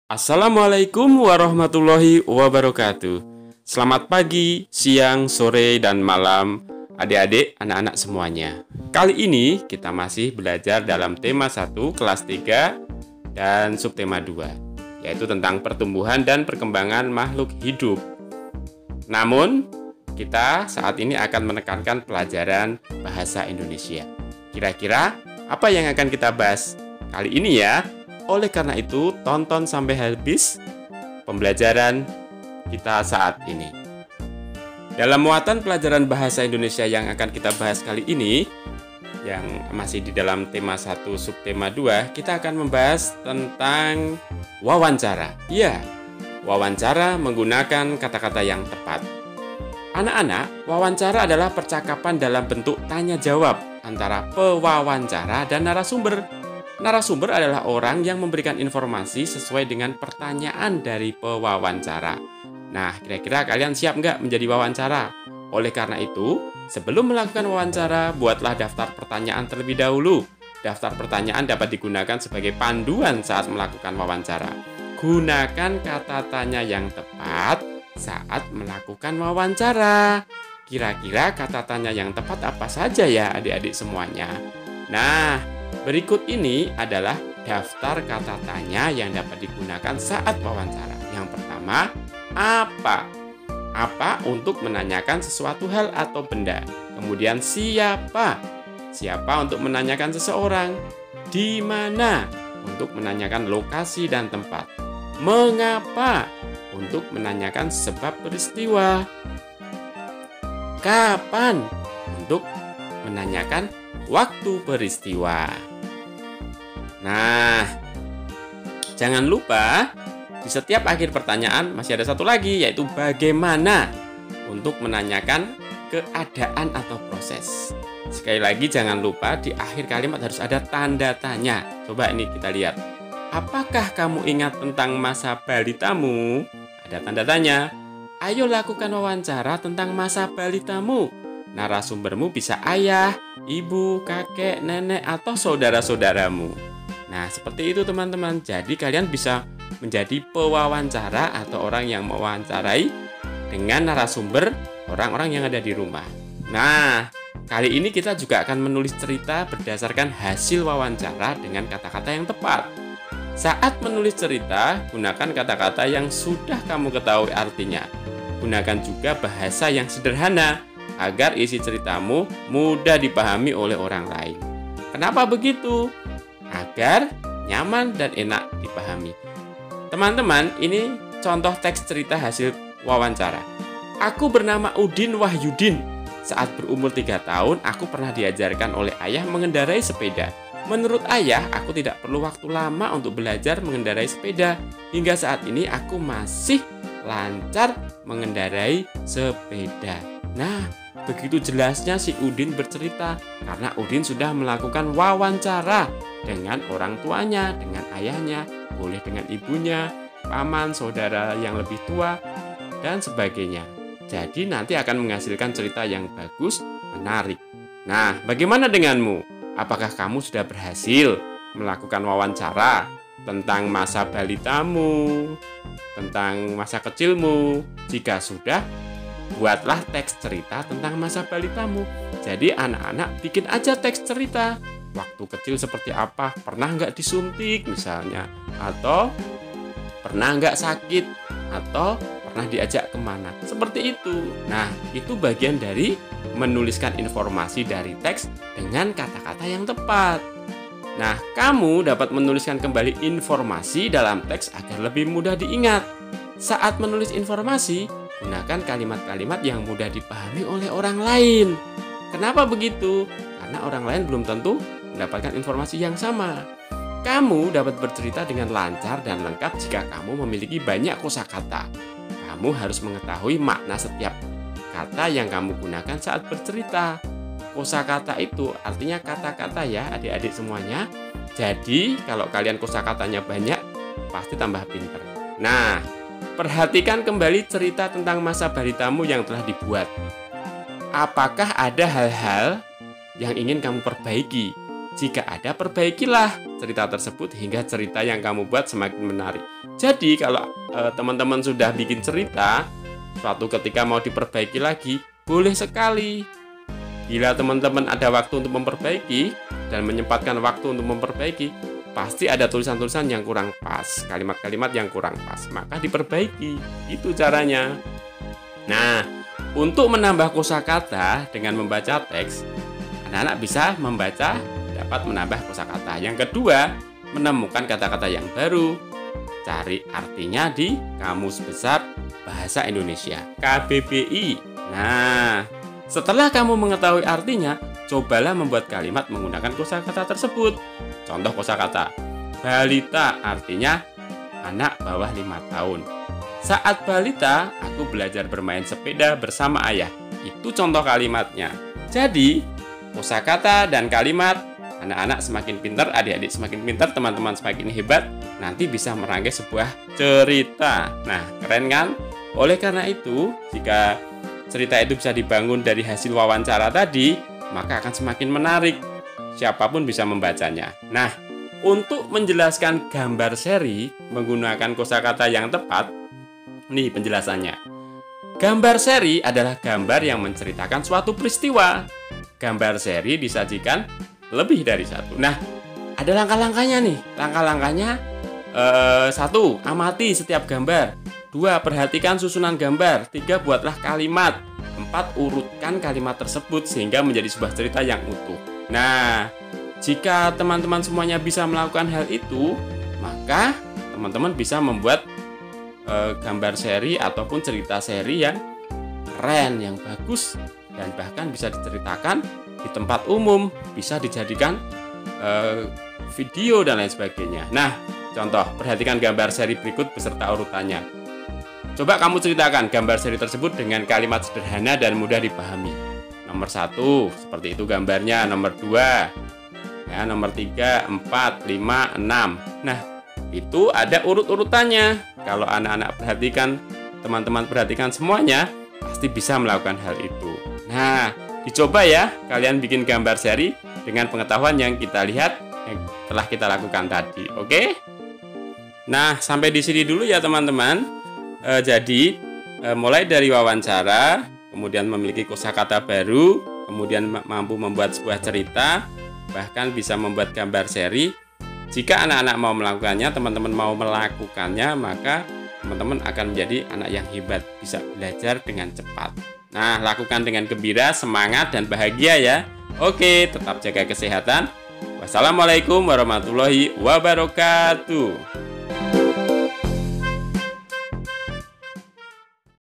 Assalamualaikum warahmatullahi wabarakatuh. Selamat pagi, siang, sore, dan malam adik-adik, anak-anak semuanya. Kali ini kita masih belajar dalam tema 1 kelas 3 dan subtema 2, yaitu tentang pertumbuhan dan perkembangan makhluk hidup. Namun, kita saat ini akan menekankan pelajaran bahasa Indonesia. Kira-kira apa yang akan kita bahas kali ini ya? Oleh karena itu, tonton sampai habis pembelajaran kita saat ini. Dalam muatan pelajaran bahasa Indonesia yang akan kita bahas kali ini, yang masih di dalam tema 1 subtema 2, kita akan membahas tentang wawancara. Ya, wawancara menggunakan kata-kata yang tepat. Anak-anak, wawancara adalah percakapan dalam bentuk tanya-jawab antara pewawancara dan narasumber. Narasumber adalah orang yang memberikan informasi sesuai dengan pertanyaan dari pewawancara. Nah, kira-kira kalian siap nggak menjadi wawancara? Oleh karena itu, sebelum melakukan wawancara, buatlah daftar pertanyaan terlebih dahulu. Daftar pertanyaan dapat digunakan sebagai panduan saat melakukan wawancara. Gunakan kata tanya yang tepat saat melakukan wawancara. Kira-kira kata tanya yang tepat apa saja ya adik-adik semuanya? Nah, berikut ini adalah daftar kata tanya yang dapat digunakan saat wawancara. Yang pertama, apa? Apa untuk menanyakan sesuatu hal atau benda. Kemudian siapa? Siapa untuk menanyakan seseorang. Di mana? Untuk menanyakan lokasi dan tempat. Mengapa? Untuk menanyakan sebab peristiwa. Kapan? Untuk menanyakan waktu peristiwa. Nah, jangan lupa di setiap akhir pertanyaan masih ada satu lagi, yaitu bagaimana, untuk menanyakan keadaan atau proses. Sekali lagi jangan lupa di akhir kalimat harus ada tanda tanya. Coba ini kita lihat. Apakah kamu ingat tentang masa balitamu? Ada tanda tanya. Ayo lakukan wawancara tentang masa balitamu. Narasumbermu bisa ayah, ibu, kakek, nenek, atau saudara-saudaramu. Nah, seperti itu teman-teman. Jadi kalian bisa menjadi pewawancara atau orang yang mewawancarai dengan narasumber orang-orang yang ada di rumah. Nah, kali ini kita juga akan menulis cerita berdasarkan hasil wawancara dengan kata-kata yang tepat. Saat menulis cerita, gunakan kata-kata yang sudah kamu ketahui artinya. Gunakan juga bahasa yang sederhana agar isi ceritamu mudah dipahami oleh orang lain. Kenapa begitu? Agar nyaman dan enak dipahami. Teman-teman, ini contoh teks cerita hasil wawancara. Aku bernama Udin Wahyudin. Saat berumur 3 tahun, aku pernah diajarkan oleh ayah mengendarai sepeda. Menurut ayah, aku tidak perlu waktu lama untuk belajar mengendarai sepeda. Hingga saat ini aku masih lancar mengendarai sepeda. Nah, begitu jelasnya si Udin bercerita karena Udin sudah melakukan wawancara dengan orang tuanya, dengan ayahnya, boleh dengan ibunya, paman, saudara yang lebih tua, dan sebagainya. Jadi nanti akan menghasilkan cerita yang bagus, menarik. Nah, bagaimana denganmu? Apakah kamu sudah berhasil melakukan wawancara tentang masa balitamu, tentang masa kecilmu? Jika sudah, buatlah teks cerita tentang masa balitamu. Jadi anak-anak bikin aja teks cerita. Waktu kecil seperti apa? Pernah nggak disuntik misalnya? Atau pernah nggak sakit? Atau pernah diajak kemana? Seperti itu. Nah, itu bagian dari menuliskan informasi dari teks dengan kata-kata yang tepat. Nah, kamu dapat menuliskan kembali informasi dalam teks agar lebih mudah diingat. Saat menulis informasi, gunakan kalimat-kalimat yang mudah dipahami oleh orang lain. Kenapa begitu? Karena orang lain belum tentu mendapatkan informasi yang sama. Kamu dapat bercerita dengan lancar dan lengkap jika kamu memiliki banyak kosakata. Kamu harus mengetahui makna setiap kata yang kamu gunakan saat bercerita. Kosakata itu artinya kata-kata ya adik-adik semuanya. Jadi kalau kalian kosakatanya banyak, pasti tambah pinter. Nah, perhatikan kembali cerita tentang masa balitamu yang telah dibuat. Apakah ada hal-hal yang ingin kamu perbaiki? Jika ada, perbaikilah cerita tersebut hingga cerita yang kamu buat semakin menarik. Jadi kalau teman-teman sudah bikin cerita, suatu ketika mau diperbaiki lagi, boleh sekali. Bila teman-teman ada waktu untuk memperbaiki dan menyempatkan waktu untuk memperbaiki, pasti ada tulisan-tulisan yang kurang pas, kalimat-kalimat yang kurang pas, maka diperbaiki. Itu caranya. Nah, untuk menambah kosakata dengan membaca teks, anak-anak bisa dapat menambah kosakata. Yang kedua, menemukan kata-kata yang baru. Cari artinya di Kamus Besar Bahasa Indonesia, KBBI. Nah, setelah kamu mengetahui artinya, cobalah membuat kalimat menggunakan kosakata tersebut. Contoh kosakata, balita artinya anak bawah 5 tahun. Saat balita, aku belajar bermain sepeda bersama ayah. Itu contoh kalimatnya. Jadi, kosakata dan kalimat, anak-anak semakin pintar, adik-adik semakin pintar, teman-teman semakin hebat, nanti bisa merangkai sebuah cerita. Nah, keren kan? Oleh karena itu, jika cerita itu bisa dibangun dari hasil wawancara tadi, maka akan semakin menarik. Siapapun bisa membacanya. Nah, untuk menjelaskan gambar seri menggunakan kosakata yang tepat, nih penjelasannya. Gambar seri adalah gambar yang menceritakan suatu peristiwa. Gambar seri disajikan lebih dari satu. Nah, ada langkah-langkahnya nih. Langkah-langkahnya 1. Amati setiap gambar. 2. Perhatikan susunan gambar. 3. Buatlah kalimat. 4. Urutkan kalimat tersebut sehingga menjadi sebuah cerita yang utuh. Nah, jika teman-teman semuanya bisa melakukan hal itu, maka teman-teman bisa membuat gambar seri ataupun cerita seri yang keren, yang bagus, dan bahkan bisa diceritakan di tempat umum, bisa dijadikan video dan lain sebagainya. Nah, contoh, perhatikan gambar seri berikut beserta urutannya. Coba kamu ceritakan gambar seri tersebut dengan kalimat sederhana dan mudah dipahami. Nomor 1, seperti itu gambarnya. Nomor 2, ya, nomor 3, 4, 5, 6. Nah, itu ada urut-urutannya. Kalau anak-anak perhatikan, teman-teman perhatikan semuanya, pasti bisa melakukan hal itu. Nah, dicoba ya, kalian bikin gambar seri dengan pengetahuan yang kita lihat, yang telah kita lakukan tadi. Oke? Nah, sampai di sini dulu ya teman-teman. Jadi, mulai dari wawancara, kemudian memiliki kosakata baru, kemudian mampu membuat sebuah cerita, bahkan bisa membuat gambar seri. Jika anak-anak mau melakukannya, teman-teman mau melakukannya, maka teman-teman akan menjadi anak yang hebat, bisa belajar dengan cepat. Nah, lakukan dengan gembira, semangat, dan bahagia ya. Oke, tetap jaga kesehatan. Wassalamualaikum warahmatullahi wabarakatuh.